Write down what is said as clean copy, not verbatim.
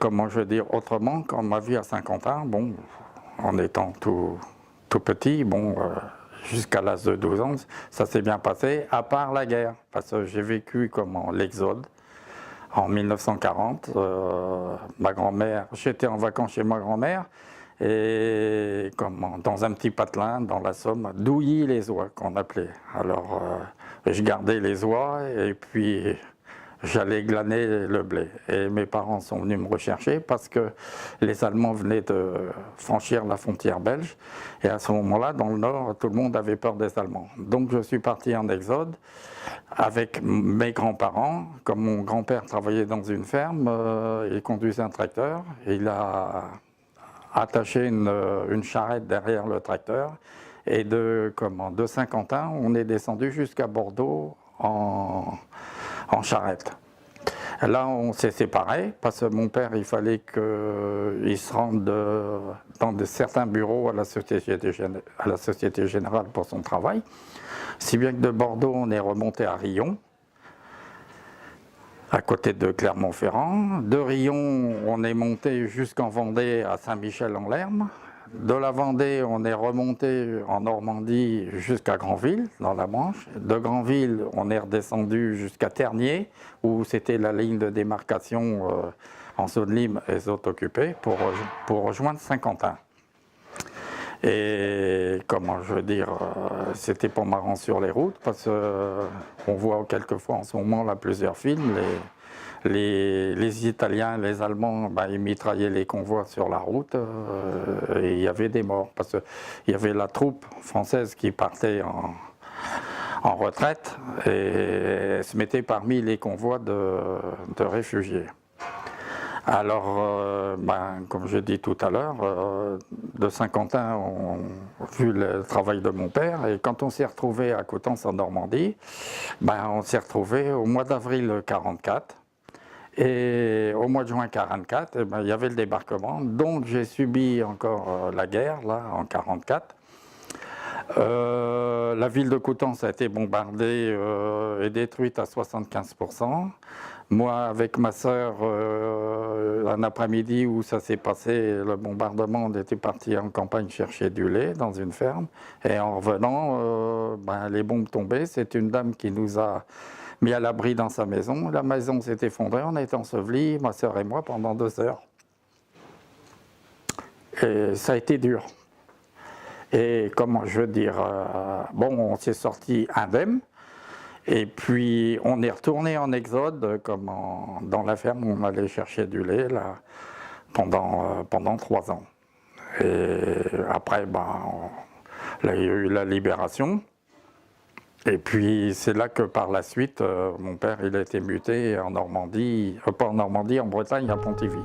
comment je veux dire autrement, quand ma vie à Saint-Quentin, bon, en étant tout petit, bon, jusqu'à l'âge de 12 ans, ça s'est bien passé, à part la guerre, parce que j'ai vécu comment l'exode. En 1940, ma grand-mère, j'étais en vacances chez ma grand-mère, et comment, dans un petit patelin, dans la Somme, à Douilly-les-Oies, qu'on appelait. Alors, je gardais les oies, et puis j'allais glaner le blé. Et mes parents sont venus me rechercher parce que les Allemands venaient de franchir la frontière belge. Et à ce moment-là, dans le Nord, tout le monde avait peur des Allemands. Donc je suis parti en exode avec mes grands-parents. Comme mon grand-père travaillait dans une ferme, il conduisait un tracteur. Il a attaché une charrette derrière le tracteur. Et de Saint-Quentin, on est descendu jusqu'à Bordeaux en charrette. Là, on s'est séparés parce que mon père, il fallait qu'il se rende dans certains bureaux à la Société Générale pour son travail. Si bien que de Bordeaux, on est remonté à Riom, à côté de Clermont-Ferrand. De Riom, on est monté jusqu'en Vendée à Saint-Michel-en-Lerme. De la Vendée, on est remonté en Normandie jusqu'à Granville, dans la Manche. De Granville, on est redescendu jusqu'à Tergnier, où c'était la ligne de démarcation en zone libre et zone occupée, pour rejoindre Saint-Quentin. Et comment je veux dire, c'était pas marrant sur les routes, parce qu'on voit quelquefois en ce moment là plusieurs films, les Italiens, les Allemands, ben, ils mitraillaient les convois sur la route et il y avait des morts parce qu'il y avait la troupe française qui partait en retraite et se mettait parmi les convois de réfugiés. Alors, ben, comme je dis tout à l'heure, de Saint-Quentin, on a vu le travail de mon père, et quand on s'est retrouvé à Coutances en Normandie, ben, on s'est retrouvé au mois d'avril 1944. Et au mois de juin 1944, eh ben, il y avait le débarquement, donc j'ai subi encore la guerre, là, en 1944. La ville de Coutances a été bombardée et détruite à 75%. Moi, avec ma sœur, un après-midi où ça s'est passé, le bombardement, on était parti en campagne chercher du lait dans une ferme. Et en revenant, ben, les bombes tombaient. C'est une dame qui nous a mis à l'abri dans sa maison. La maison s'est effondrée, on a été ensevelis, ma sœur et moi, pendant 2 heures. Et ça a été dur. Et comment je veux dire, bon, on s'est sorti indemne. Et puis on est retourné en exode, dans la ferme où on allait chercher du lait là, pendant 3 ans. Et après, ben, là, il y a eu la libération. Et puis c'est là que par la suite, mon père il a été muté en Normandie, pas en Normandie, en Bretagne, à Pontivy.